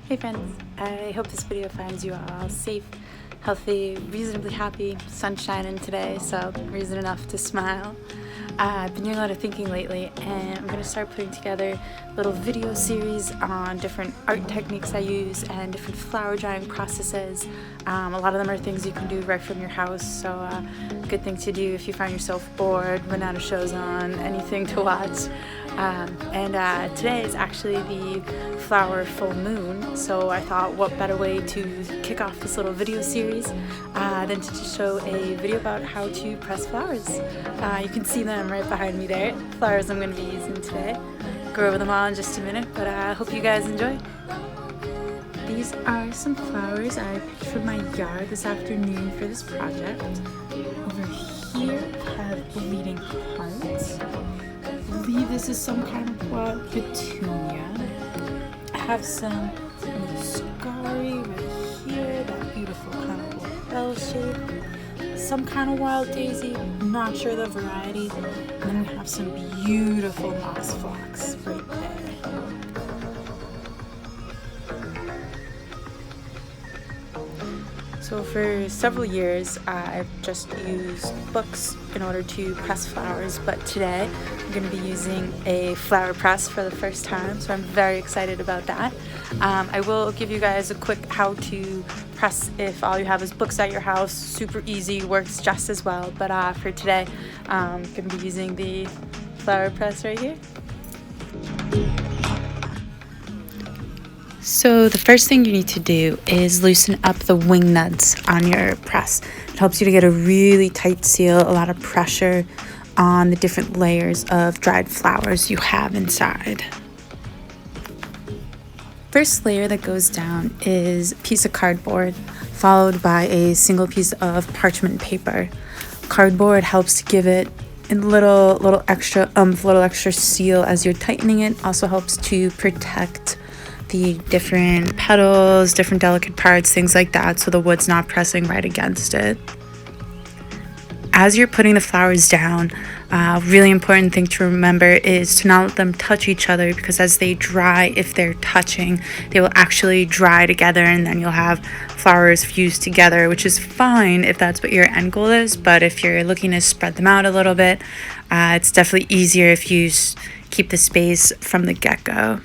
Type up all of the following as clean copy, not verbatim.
Hey friends, I hope this video finds you all safe, healthy, reasonably happy, sun shining today, so reason enough to smile. I've been doing a lot of thinking lately, and I'm going to start putting together little video series on different art techniques I use and different flower drying processes. A lot of them are things you can do right from your house, so good thing to do if you find yourself bored, run out of shows on, anything to watch. Today is actually the flower full moon, so I thought what better way to kick off this little video series than to just show a video about how to press flowers. You can see them right behind me there, the flowers I'm going to be using today. Go over them all in just a minute, but I hope you guys enjoy. These are some flowers I picked from my yard this afternoon for this project. Over here I have bleeding hearts. I believe this is some kind of wild petunia. I have some muscari right here, that beautiful kind of little bell shape. Some kind of wild daisy, not sure the variety. And then we have some beautiful moss phlox right there. So for several years, I've just used books in order to press flowers, but today I'm going to be using a flower press for the first time, so I'm very excited about that. I will give you guys a quick how to press if all you have is books at your house. Super easy, works just as well, but for today I'm going to be using the flower press right here. So the first thing you need to do is loosen up the wing nuts on your press. It helps you to get a really tight seal, a lot of pressure on the different layers of dried flowers you have inside. First layer that goes down is a piece of cardboard, followed by a single piece of parchment paper. Cardboard helps to give it a little extra seal as you're tightening it. Also helps to protect the different petals, different delicate parts, things like that, so the wood's not pressing right against it. As you're putting the flowers down, really important thing to remember is to not let them touch each other, because as they dry, if they're touching, they will actually dry together, and then you'll have flowers fused together, which is fine if that's what your end goal is, but if you're looking to spread them out a little bit, it's definitely easier if you keep the space from the get-go.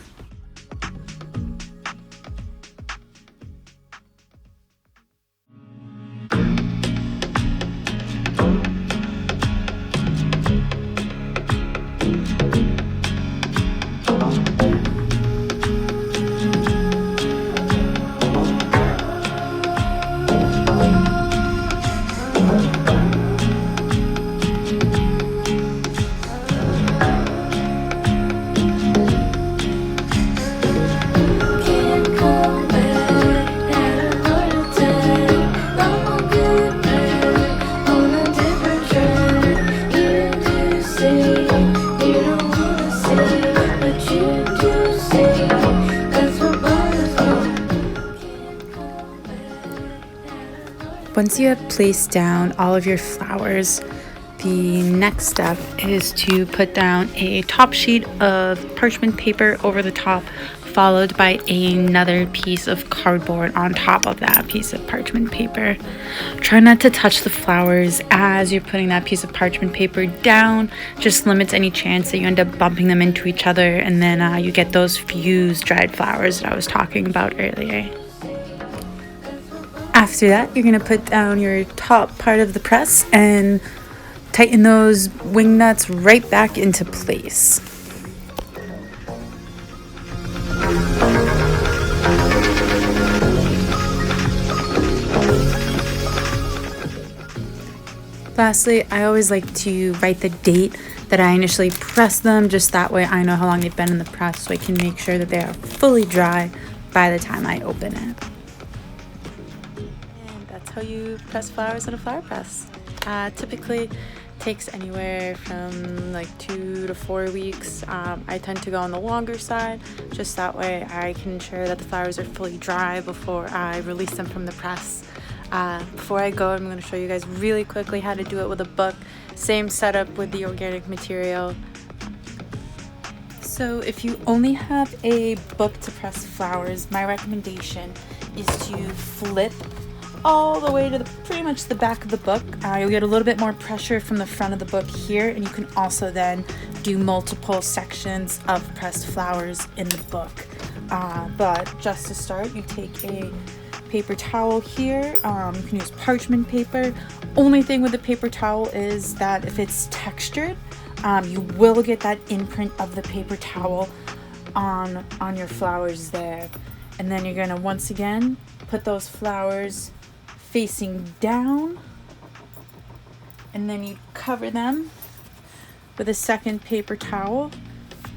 Once you have placed down all of your flowers, the next step is to put down a top sheet of parchment paper over the top, followed by another piece of cardboard on top of that piece of parchment paper. Try not to touch the flowers as you're putting that piece of parchment paper down. Just limits any chance that you end up bumping them into each other, and then you get those fused dried flowers that I was talking about earlier. After that, you're going to put down your top part of the press and tighten those wing nuts right back into place. Lastly, I always like to write the date that I initially pressed them, just that way I know how long they've been in the press, so I can make sure that they are fully dry by the time I open it. That's how you press flowers in a flower press. Typically takes anywhere from like 2 to 4 weeks. I tend to go on the longer side, just that way I can ensure that the flowers are fully dry before I release them from the press. Before I go, I'm going to show you guys really quickly how to do it with a book. Same setup with the organic material. So if you only have a book to press flowers, my recommendation is to flip all the way to pretty much the back of the book. You'll get a little bit more pressure from the front of the book here, and you can also then do multiple sections of pressed flowers in the book. But just to start, you take a paper towel here. You can use parchment paper. Only thing with the paper towel is that if it's textured, you will get that imprint of the paper towel on your flowers there. And then you're gonna once again put those flowers facing down, and then you cover them with a second paper towel,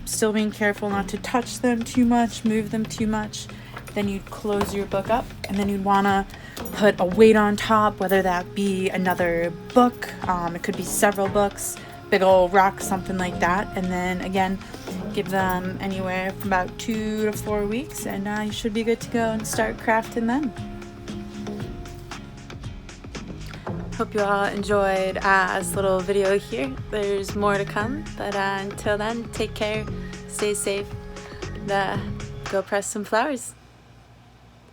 still being careful not to touch them too much, move them too much. Then you'd close your book up, and then you'd want to put a weight on top, whether that be another book, it could be several books, big old rock, something like that. And then again, give them anywhere from about 2 to 4 weeks, and you should be good to go and start crafting them. Hope you all enjoyed this little video here. There's more to come, but until then, take care, stay safe, and go press some flowers.